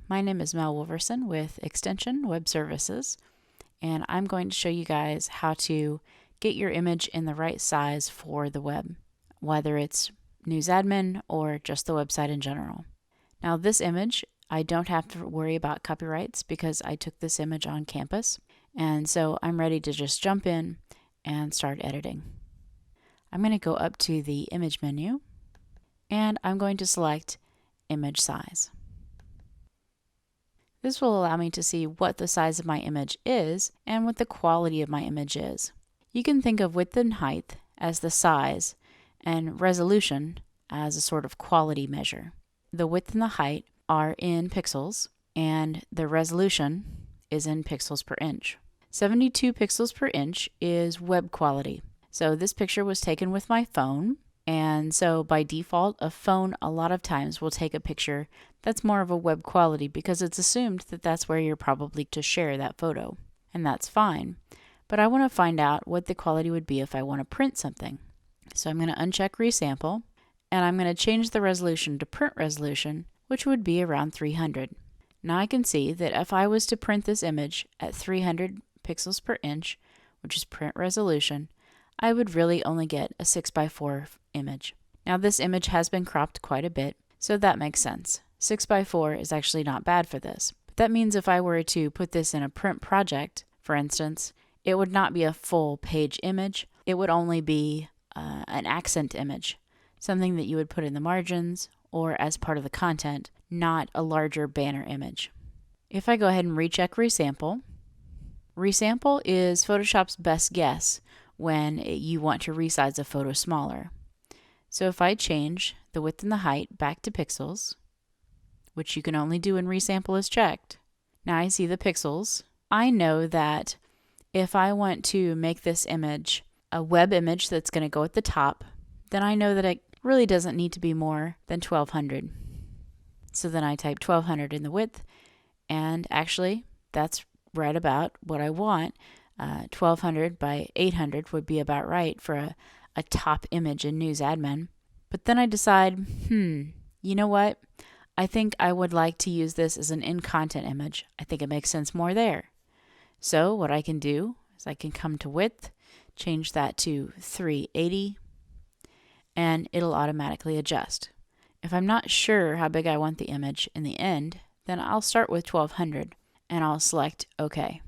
my name is Mel Wolverson with Extension Web Services, and I'm going to show you guys how to get your image in the right size for the web, whether it's News Admin or just the website in general. Now this image, I don't have to worry about copyrights because I took this image on campus, and so I'm ready to just jump in and start editing. I'm going to go up to the image menu, and I'm going to select Image Size. This will allow me to see what the size of my image is and what the quality of my image is. You can think of width and height as the size and resolution as a sort of quality measure. The width and the height are in pixels and the resolution is in pixels per inch. 72 pixels per inch is web quality. So this picture was taken with my phone, and so by default a phone a lot of times will take a picture that's more of a web quality because it's assumed that that's where you're probably to share that photo, and that's fine. But I want to find out what the quality would be if I want to print something. So I'm going to uncheck resample, and I'm going to change the resolution to print resolution, which would be around 300. Now I can see that if I was to print this image at 300 pixels per inch, which is print resolution, I would really only get a 6x4 image. Now this image has been cropped quite a bit, so that makes sense. 6x4 is actually not bad for this. But that means if I were to put this in a print project, for instance, it would not be a full page image. It would only be an accent image, something that you would put in the margins or as part of the content, not a larger banner image. If I go ahead and recheck resample, resample is Photoshop's best guess when you want to resize a photo smaller. So if I change the width and the height back to pixels, which you can only do when resample is checked, now I see the pixels. I know that if I want to make this image a web image that's going to go at the top, then I know that it really doesn't need to be more than 1200. So then I type 1200 in the width, and actually that's right about what I want. 1200 by 800 would be about right for a top image in News Admin. But then I decide, you know what? I think I would like to use this as an in-content image. I think it makes sense more there. So what I can do is I can come to width, change that to 380, and it'll automatically adjust. If I'm not sure how big I want the image in the end, then I'll start with 1200 and I'll select OK.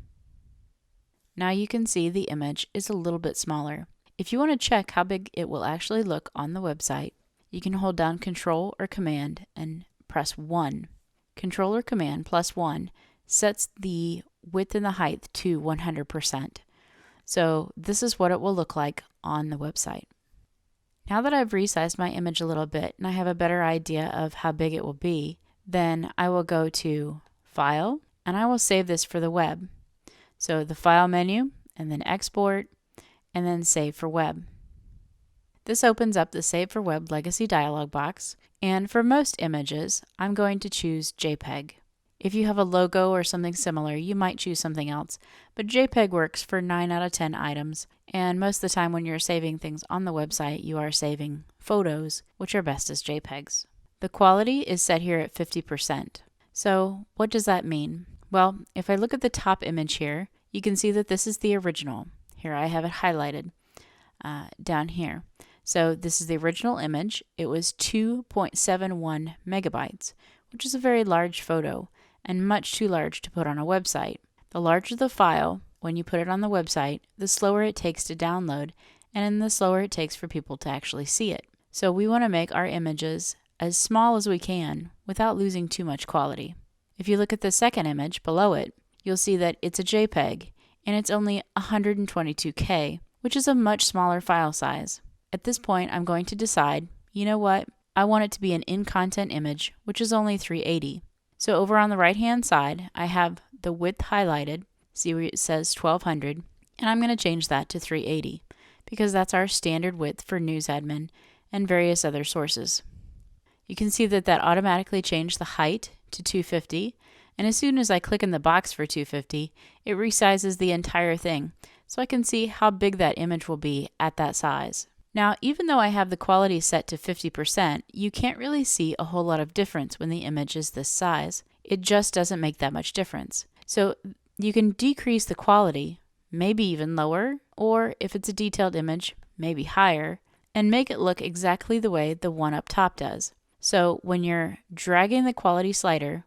Now you can see the image is a little bit smaller. If you want to check how big it will actually look on the website, you can hold down Control or Command and press 1. Control or Command plus 1 sets the width and the height to 100%. So this is what it will look like on the website. Now that I've resized my image a little bit and I have a better idea of how big it will be, then I will go to File and I will save this for the web. So the File menu, and then Export, and then Save for Web. This opens up the Save for Web Legacy dialog box, and for most images, I'm going to choose JPEG. If you have a logo or something similar, you might choose something else, but JPEG works for 9 out of 10 items, and most of the time when you're saving things on the website, you are saving photos, which are best as JPEGs. The quality is set here at 50%. So what does that mean? Well, if I look at the top image here, you can see that this is the original. Here I have it highlighted down here. So this is the original image. It was 2.71 megabytes, which is a very large photo and much too large to put on a website. The larger the file, when you put it on the website, the slower it takes to download, and the slower it takes for people to actually see it. So we want to make our images as small as we can without losing too much quality. If you look at the second image below it, you'll see that it's a JPEG, and it's only 122K, which is a much smaller file size. At this point, I'm going to decide, you know what, I want it to be an in-content image, which is only 380. So over on the right-hand side, I have the width highlighted, see where it says 1200, and I'm going to change that to 380, because that's our standard width for News Admin and various other sources. You can see that automatically changed the height to 250, and as soon as I click in the box for 250, it resizes the entire thing, so I can see how big that image will be at that size. Now, even though I have the quality set to 50%, you can't really see a whole lot of difference when the image is this size. it just doesn't make that much difference. So you can decrease the quality, maybe even lower, or if it's a detailed image, maybe higher, and make it look exactly the way the one up top does. So when you're dragging the quality slider,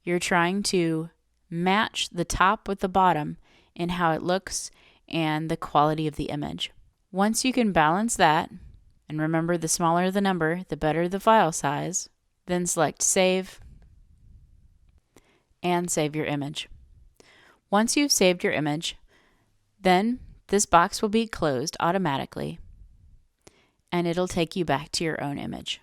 you're trying to match the top with the bottom in how it looks and the quality of the image. Once you can balance that, and remember, the smaller the number, the better the file size, then select Save and save your image. Once you've saved your image, then this box will be closed automatically and it'll take you back to your own image.